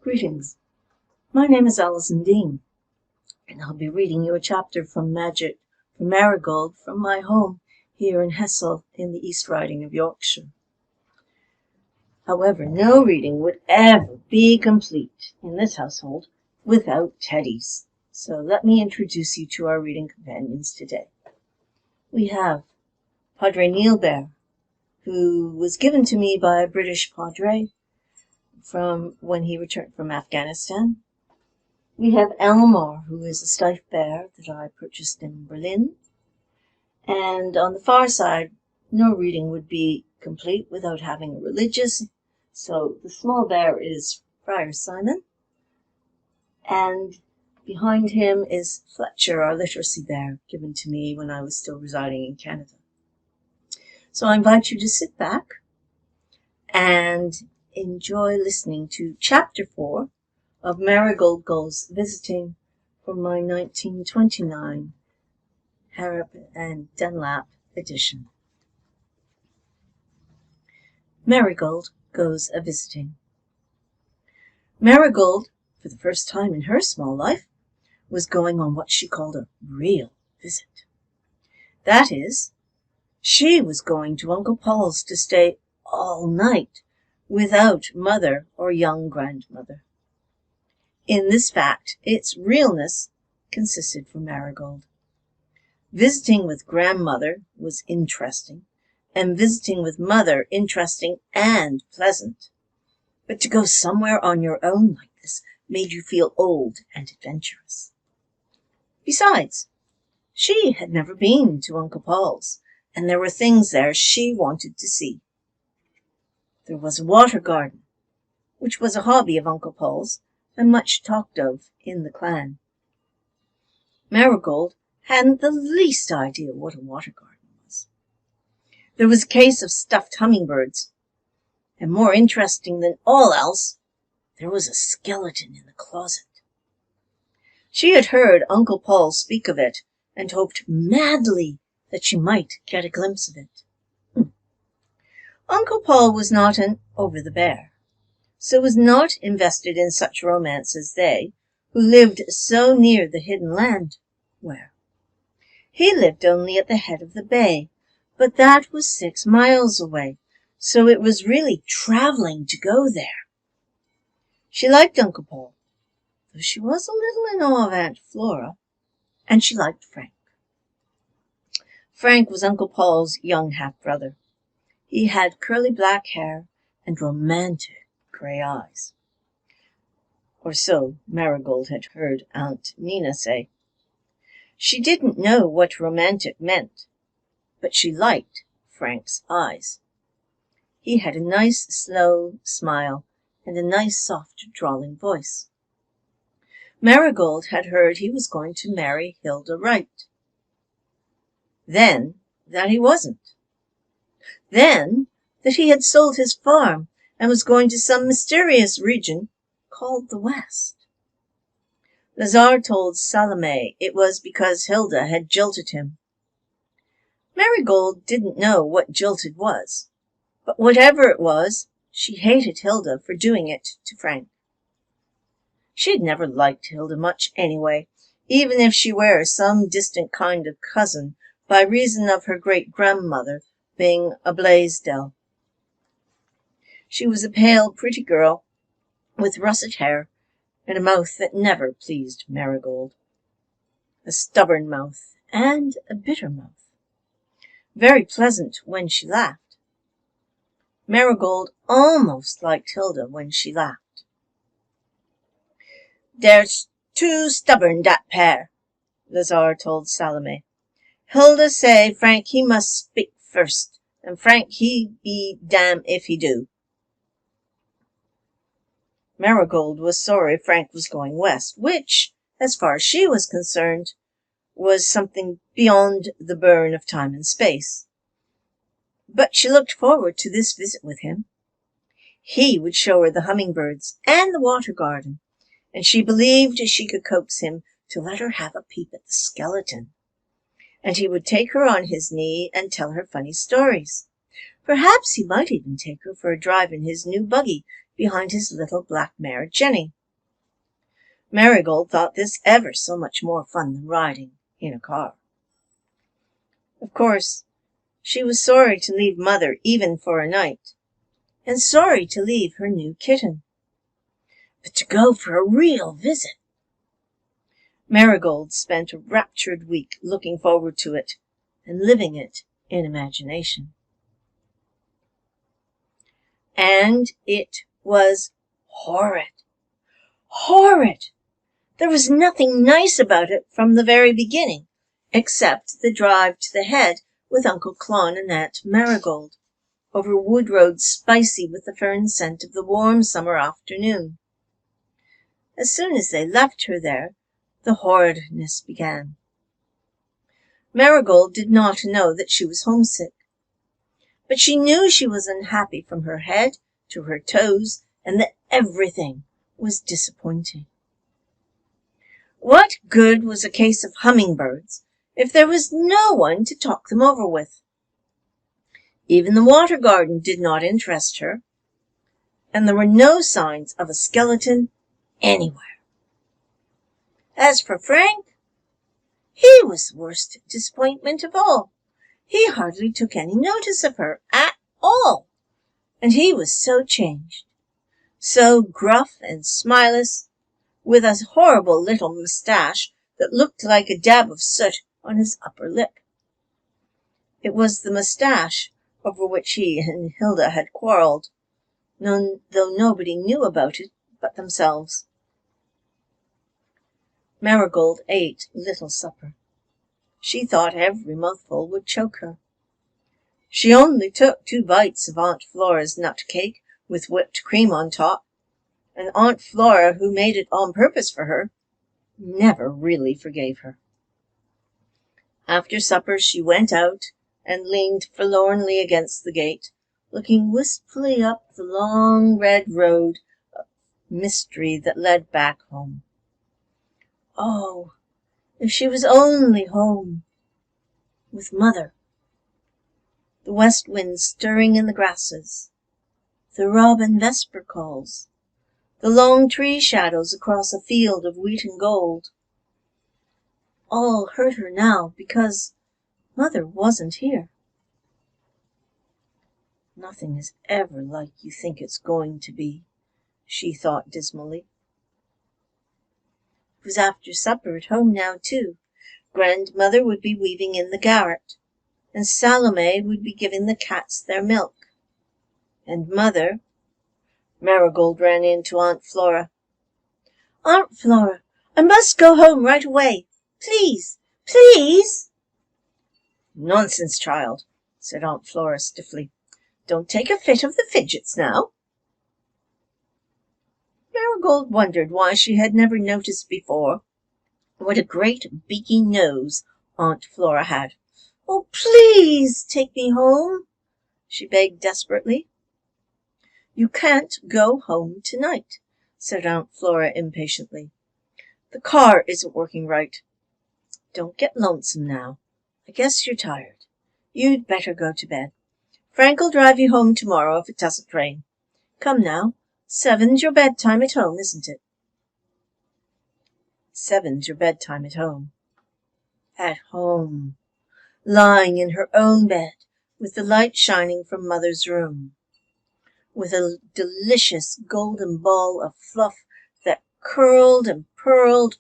Greetings. My name is Allison Dean, and I'll be reading you a chapter from Marigold from my home here in Hessel in the East Riding of Yorkshire. However, no reading would ever be complete in this household without teddies. So let me introduce you to our reading companions today. We have Padre Neil Bear, who was given to me by a British padre from when he returned from Afghanistan. We have Elmore, who is a stiff bear that I purchased in Berlin. And on the far side, no reading would be complete without having a religious. So the small bear is Friar Simon. And behind him is Fletcher, our literacy bear, given to me when I was still residing in Canada. So I invite you to sit back and enjoy listening to Chapter 4 of Marigold Goes Visiting from my 1929 Harrop and Dunlap edition. Marigold Goes A-Visiting. Marigold, for the first time in her small life, was going on what she called a real visit. That is, she was going to Uncle Paul's to stay all night without mother or young grandmother. In this fact, its realness consisted for Marigold. Visiting with grandmother was interesting, and visiting with mother interesting and pleasant. But to go somewhere on your own like this made you feel old and adventurous. Besides, she had never been to Uncle Paul's, and there were things there she wanted to see. There was a water garden, which was a hobby of Uncle Paul's, and much talked of in the clan. Marigold hadn't the least idea what a water garden was. There was a case of stuffed hummingbirds, and more interesting than all else, there was a skeleton in the closet. She had heard Uncle Paul speak of it, and hoped madly that she might get a glimpse of it. Uncle Paul was not an over-the-bear, so was not invested in such romance as they, who lived so near the hidden land, were. He lived only at the head of the bay, but that was 6 miles away, so it was really traveling to go there. She liked Uncle Paul, though she was a little in awe of Aunt Flora, and she liked Frank. Frank was Uncle Paul's young half-brother. He had curly black hair and romantic gray eyes. Or so Marigold had heard Aunt Nina say. She didn't know what romantic meant, but she liked Frank's eyes. He had a nice, slow smile and a nice, soft, drawling voice. Marigold had heard he was going to marry Hilda Wright. Then that he wasn't. Then that he had sold his farm and was going to some mysterious region called the West. Lazar told Salome it was because Hilda had jilted him. Marigold didn't know what jilted was, but whatever it was, she hated Hilda for doing it to Frank. She'd never liked Hilda much anyway, even if she were some distant kind of cousin by reason of her great-grandmother being a Blaisdell. She was a pale, pretty girl with russet hair and a mouth that never pleased Marigold. A stubborn mouth and a bitter mouth. Very pleasant when she laughed. Marigold almost liked Hilda when she laughed. "There's too stubborn, dat pair," Lazar told Salome. "Hilda say Frank he must speak first, and Frank he be damn if he do." Marigold was sorry Frank was going west, which, as far as she was concerned, was something beyond the burn of time and space. But she looked forward to this visit with him. He would show her the hummingbirds and the water garden, and she believed she could coax him to let her have a peep at the skeleton. And he would take her on his knee and tell her funny stories. Perhaps he might even take her for a drive in his new buggy behind his little black mare, Jenny. Marigold thought this ever so much more fun than riding in a car. Of course, she was sorry to leave Mother even for a night, and sorry to leave her new kitten. But to go for a real visit! Marigold spent a raptured week looking forward to it and living it in imagination. And it was horrid. Horrid! There was nothing nice about it from the very beginning, except the drive to the head with Uncle Clon and Aunt Marigold, over wood roads spicy with the fern scent of the warm summer afternoon. As soon as they left her there, the horridness began. Marigold did not know that she was homesick, but she knew she was unhappy from her head to her toes, and that everything was disappointing. What good was a case of hummingbirds if there was no one to talk them over with? Even the water garden did not interest her, and there were no signs of a skeleton anywhere. As for Frank, he was the worst disappointment of all. He hardly took any notice of her at all, and he was so changed, so gruff and smileless, with a horrible little moustache that looked like a dab of soot on his upper lip. It was the moustache over which he and Hilda had quarrelled, though nobody knew about it but themselves. Marigold ate little supper. She thought every mouthful would choke her. She only took 2 bites of Aunt Flora's nut cake with whipped cream on top, and Aunt Flora, who made it on purpose for her, never really forgave her. After supper she went out and leaned forlornly against the gate, looking wistfully up the long red road of mystery that led back home. Oh, if she was only home, with Mother. The west wind stirring in the grasses, the robin vesper calls, the long tree shadows across a field of wheat and gold, all hurt her now because Mother wasn't here. Nothing is ever like you think it's going to be, she thought dismally. It was after supper at home now, too. Grandmother would be weaving in the garret, and Salome would be giving the cats their milk. And Mother... Marigold ran in to Aunt Flora. "Aunt Flora, I must go home right away. Please, please!" "Nonsense, child," said Aunt Flora stiffly. "Don't take a fit of the fidgets now." Marigold wondered why she had never noticed before what a great beaky nose Aunt Flora had. "Oh, please take me home," she begged desperately. "You can't go home tonight," said Aunt Flora impatiently. "The car isn't working right. Don't get lonesome now. I guess you're tired. You'd better go to bed. Frank'll drive you home tomorrow if it doesn't rain. Come now, 7's your bedtime at home, isn't it?" 7's your bedtime at home. At home, lying in her own bed, with the light shining from Mother's room, with a delicious golden ball of fluff that curled and purled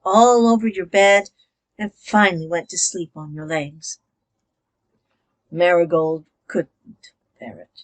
all over your bed and finally went to sleep on your legs. Marigold couldn't bear it.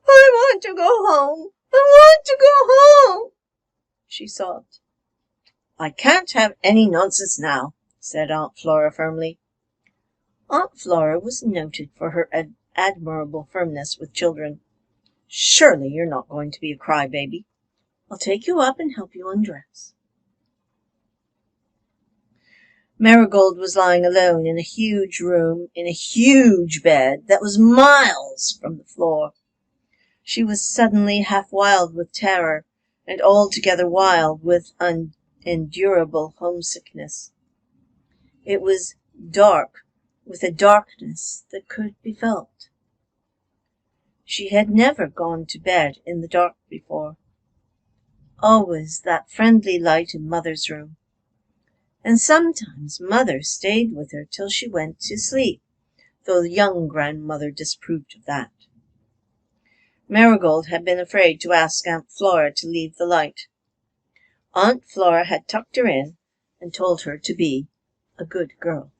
"I want to go home. I want to go home," she sobbed. "I can't have any nonsense now," said Aunt Flora firmly. Aunt Flora was noted for her admirable firmness with children. "Surely you're not going to be a crybaby. I'll take you up and help you undress." Marigold was lying alone in a huge room, in a huge bed that was miles from the floor. She was suddenly half wild with terror, and altogether wild with unendurable homesickness. It was dark with a darkness that could be felt. She had never gone to bed in the dark before. Always that friendly light in Mother's room. And sometimes Mother stayed with her till she went to sleep, though the young grandmother disapproved of that. Marigold had been afraid to ask Aunt Flora to leave the light. Aunt Flora had tucked her in and told her to be a good girl.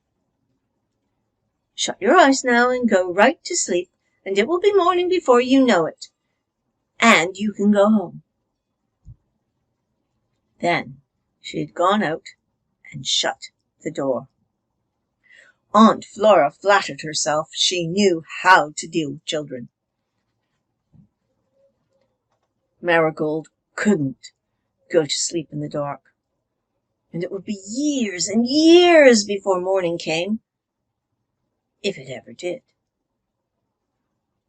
"Shut your eyes now and go right to sleep, and it will be morning before you know it. And you can go home." Then she had gone out and shut the door. Aunt Flora flattered herself she knew how to deal with children. Marigold couldn't go to sleep in the dark, and it would be years and years before morning came, if it ever did.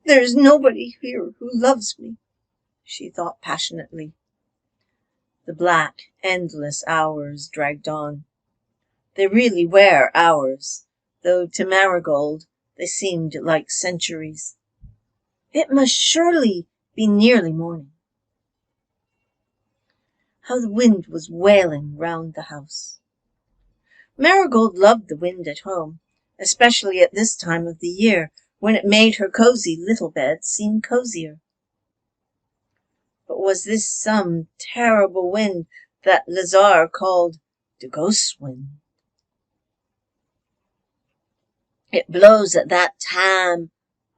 "There's nobody here who loves me," she thought passionately. The black, endless hours dragged on. They really were hours, though to Marigold they seemed like centuries. It must surely be nearly morning. How the wind was wailing round the house. Marigold loved the wind at home, especially at this time of the year, when it made her cozy little bed seem cozier. But was this some terrible wind that Lazare called the ghost wind? "It blows at that time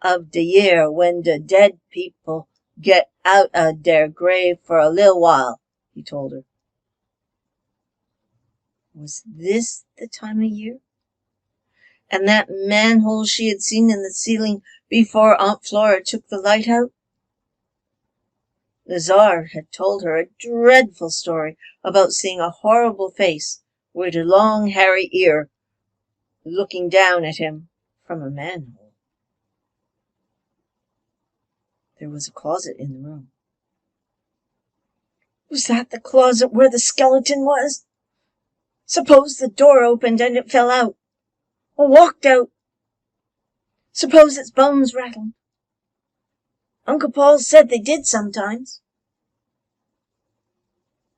of the year when the dead people get out of their grave for a little while," he told her. Was this the time of year? And that manhole she had seen in the ceiling before Aunt Flora took the light out? Lazare had told her a dreadful story about seeing a horrible face with a long hairy ear looking down at him from a manhole. There was a closet in the room. Was that the closet where the skeleton was? Suppose the door opened and it fell out, or walked out. Suppose its bones rattled. Uncle Paul said they did sometimes.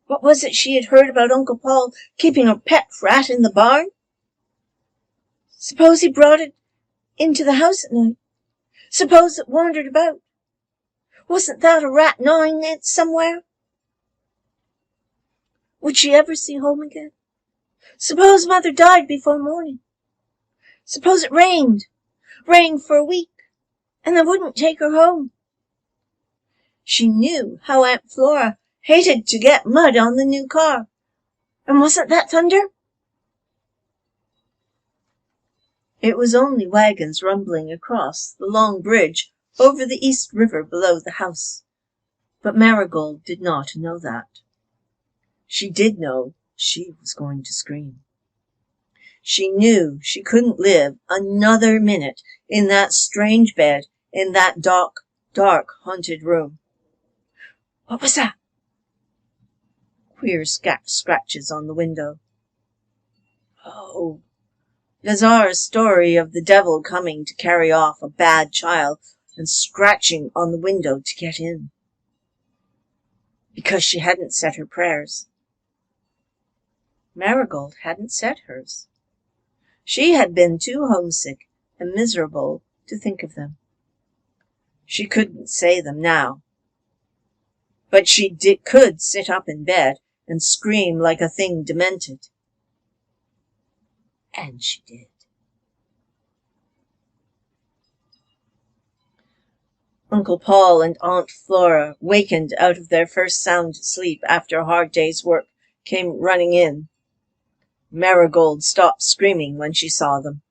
What was it she had heard about Uncle Paul keeping a pet rat in the barn? Suppose he brought it into the house at night. Suppose it wandered about. Wasn't that a rat gnawing it somewhere? Would she ever see home again? Suppose Mother died before morning. Suppose it rained for a week, and they wouldn't take her home. She knew how Aunt Flora hated to get mud on the new car. And wasn't that thunder? It was only wagons rumbling across the long bridge over the East River below the house. But Marigold did not know that. She did know she was going to scream. She knew she couldn't live another minute in that strange bed in that dark, haunted room. What was that? Queer scratches on the window. Oh, Lazare's story of the devil coming to carry off a bad child and scratching on the window to get in. Because she hadn't said her prayers. Marigold hadn't said hers. She had been too homesick and miserable to think of them. She couldn't say them now. But she could sit up in bed and scream like a thing demented. And she did. Uncle Paul and Aunt Flora, wakened out of their first sound sleep after a hard day's work, came running in. Marigold stopped screaming when she saw them.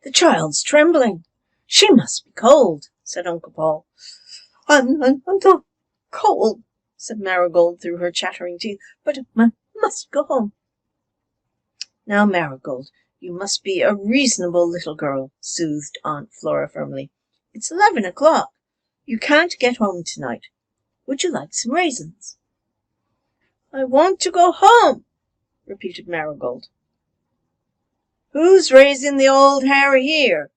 "The child's trembling. She must be cold," said Uncle Paul. I'm not cold," said Marigold through her chattering teeth, "but I must go home." "Now, Marigold, you must be a reasonable little girl," soothed Aunt Flora firmly. "It's 11 o'clock. You can't get home tonight. Would you like some raisins?" "I want to go home," repeated Marigold. "Who's raising the old Harry here?"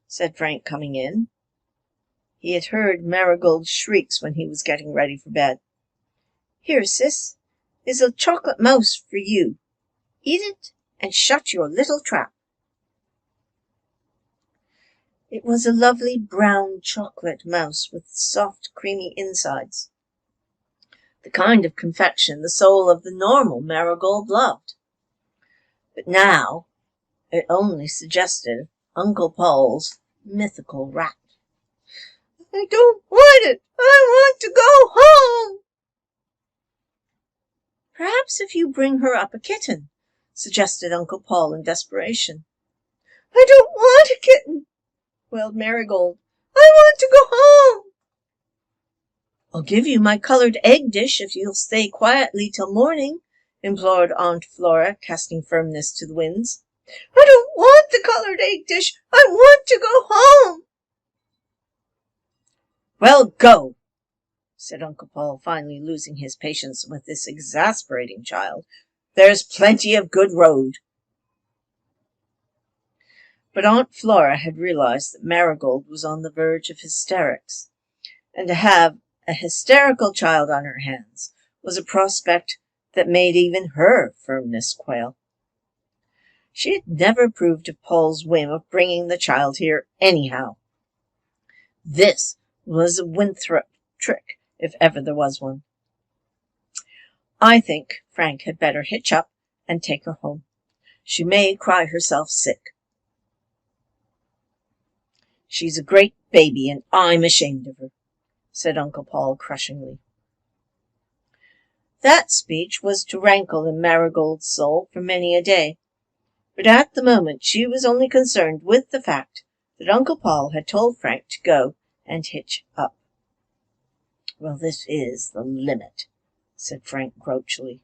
said Frank, coming in. He had heard Marigold's shrieks when he was getting ready for bed. "Here, sis, is a chocolate mouse for you. Eat it and shut your little trap." It was a lovely brown chocolate mouse with soft, creamy insides, the kind of confection the soul of the normal Marigold loved. But now it only suggested Uncle Paul's mythical rat. "I don't want it. I want to go home." "Perhaps if you bring her up a kitten," suggested Uncle Paul in desperation. "I don't want a kitten," wailed Marigold. "I want to go home." "I'll give you my colored egg dish if you'll stay quietly till morning," implored Aunt Flora, casting firmness to the winds. "I don't want the colored egg dish. I want to go home." "Well, go," said Uncle Paul, finally losing his patience with this exasperating child. "There's plenty of good road." But Aunt Flora had realized that Marigold was on the verge of hysterics, and to have a hysterical child on her hands was a prospect that made even her firmness quail. She had never approved of Paul's whim of bringing the child here anyhow. This was a Winthrop trick, if ever there was one. "I think Frank had better hitch up and take her home. She may cry herself sick. She's a great baby, and I'm ashamed of her," said Uncle Paul crushingly. That speech was to rankle in Marigold's soul for many a day, but at the moment she was only concerned with the fact that Uncle Paul had told Frank to go and hitch up. "Well, this is the limit," said Frank grouchily.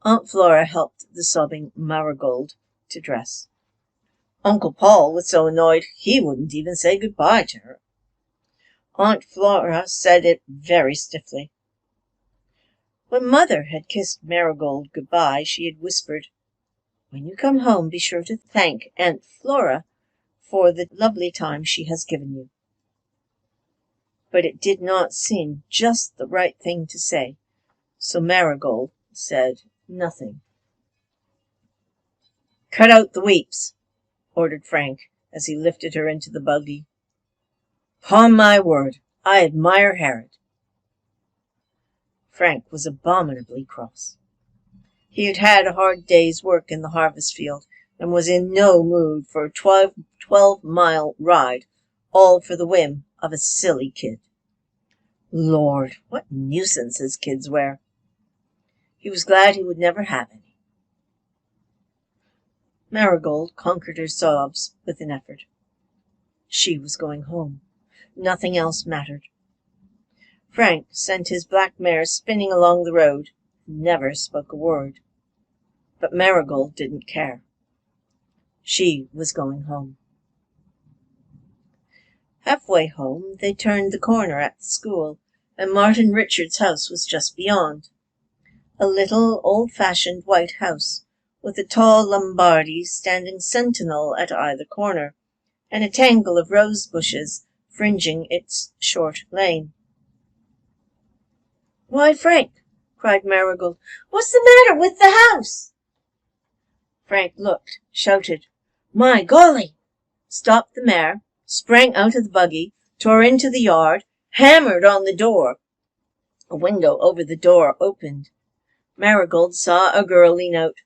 Aunt Flora helped the sobbing Marigold to dress. Uncle Paul was so annoyed he wouldn't even say goodbye to her. Aunt Flora said it very stiffly. When Mother had kissed Marigold goodbye, she had whispered, "When you come home, be sure to thank Aunt Flora for the lovely time she has given you." But it did not seem just the right thing to say, so Marigold said nothing. "Cut out the weeps," ordered Frank, as he lifted her into the buggy. "'Pon my word, I admire Herod." Frank was abominably cross. He had had a hard day's work in the harvest field, and was in no mood for a 12-mile ride, all for the whim of a silly kid. Lord, what nuisances kids were! He was glad he would never have any. Marigold conquered her sobs with an effort. She was going home. Nothing else mattered. Frank sent his black mare spinning along the road, and never spoke a word. But Marigold didn't care. She was going home. Halfway home, they turned the corner at the school, and Martin Richards' house was just beyond. A little, old-fashioned white house, with a tall Lombardy standing sentinel at either corner, and a tangle of rose bushes fringing its short lane. "Why, Frank," cried Marigold, "what's the matter with the house?" Frank looked, shouted, "My golly!" stopped the mare, sprang out of the buggy, tore into the yard, hammered on the door. A window over the door opened. Marigold saw a girl lean out.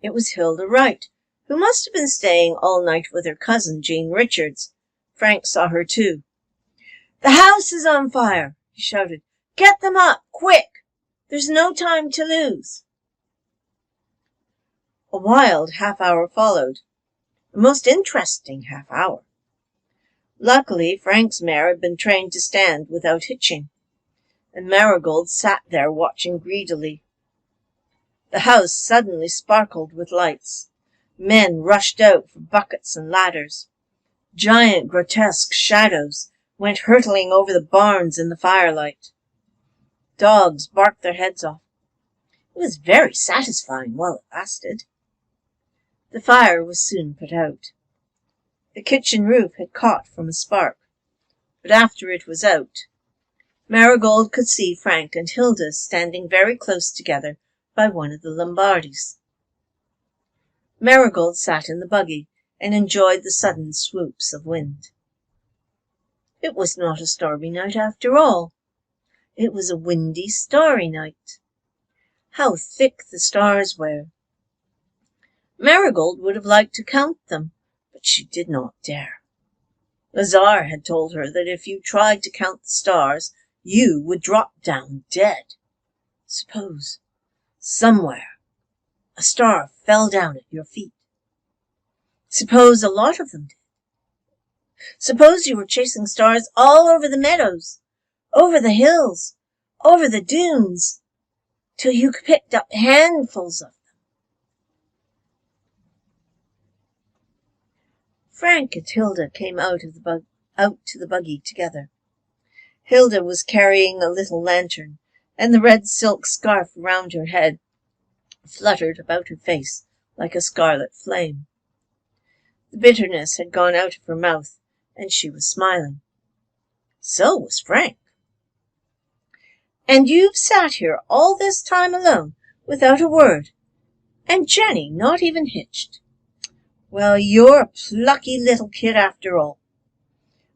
It was Hilda Wright, who must have been staying all night with her cousin, Jean Richards. Frank saw her too. "The house is on fire!" he shouted. "Get them up, quick! There's no time to lose." A wild half-hour followed. A most interesting half-hour. Luckily, Frank's mare had been trained to stand without hitching, and Marigold sat there watching greedily. The house suddenly sparkled with lights. Men rushed out for buckets and ladders. Giant, grotesque shadows went hurtling over the barns in the firelight. Dogs barked their heads off. It was very satisfying while it lasted. The fire was soon put out. The kitchen roof had caught from a spark. but after it was out, Marigold could see Frank and Hilda standing very close together by one of the Lombardis. Marigold sat in the buggy and enjoyed the sudden swoops of wind. It was not a stormy night after all. It was a windy, starry night. How thick the stars were! Marigold would have liked to count them, but she did not dare. Lazar had told her that if you tried to count the stars, you would drop down dead. Suppose, somewhere, a star fell down at your feet. Suppose a lot of them did. Suppose you were chasing stars all over the meadows, over the hills, over the dunes, till you picked up handfuls of them. Frank and Hilda came out to the buggy together. Hilda was carrying a little lantern, and the red silk scarf around her head fluttered about her face like a scarlet flame. The bitterness had gone out of her mouth, and she was smiling. So was Frank. "And you've sat here all this time alone, without a word, and Jenny not even hitched. Well, you're a plucky little kid after all.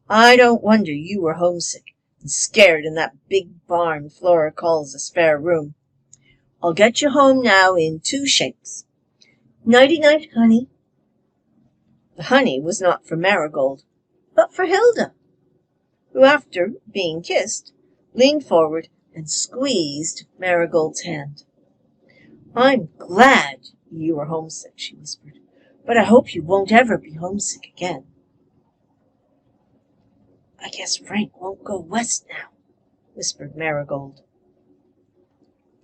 I don't wonder you were homesick and scared in that big barn Flora calls a spare room. I'll get you home now in 2 shakes. Nighty-night, honey." The honey was not for Marigold, but for Hilda, who, after being kissed, leaned forward and squeezed Marigold's hand. "I'm glad you were homesick," she whispered, "but I hope you won't ever be homesick again." "I guess Frank won't go west now," whispered Marigold.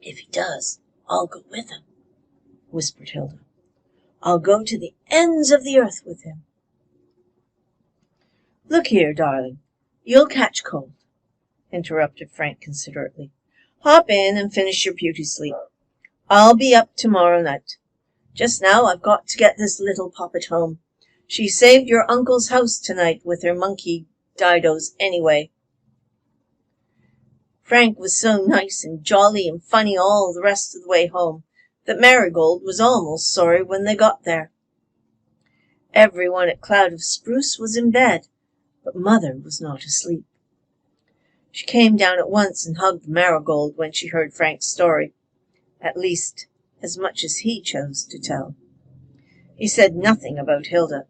"If he does, I'll go with him," whispered Hilda. "I'll go to the ends of the earth with him." "Look here, darling, you'll catch cold," interrupted Frank considerately. "Hop in and finish your beauty sleep. I'll be up tomorrow night. Just now I've got to get this little poppet home. She saved your uncle's house tonight with her monkey didos anyway." Frank was so nice and jolly and funny all the rest of the way home that Marigold was almost sorry when they got there. Everyone at Cloud of Spruce was in bed, but Mother was not asleep. She came down at once and hugged Marigold when she heard Frank's story, at least as much as he chose to tell. He said nothing about Hilda,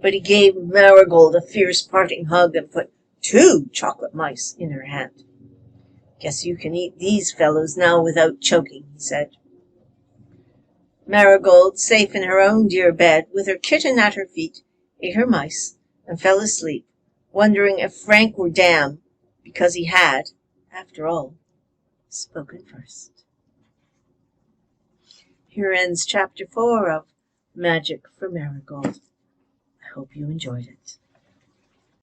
but he gave Marigold a fierce parting hug and put 2 chocolate mice in her hand. "Guess you can eat these fellows now without choking," he said. Marigold, safe in her own dear bed, with her kitten at her feet, ate her mice and fell asleep, wondering if Frank were damned because he had, after all, spoken first. Here ends Chapter 4 of Magic for Marigold. I hope you enjoyed it.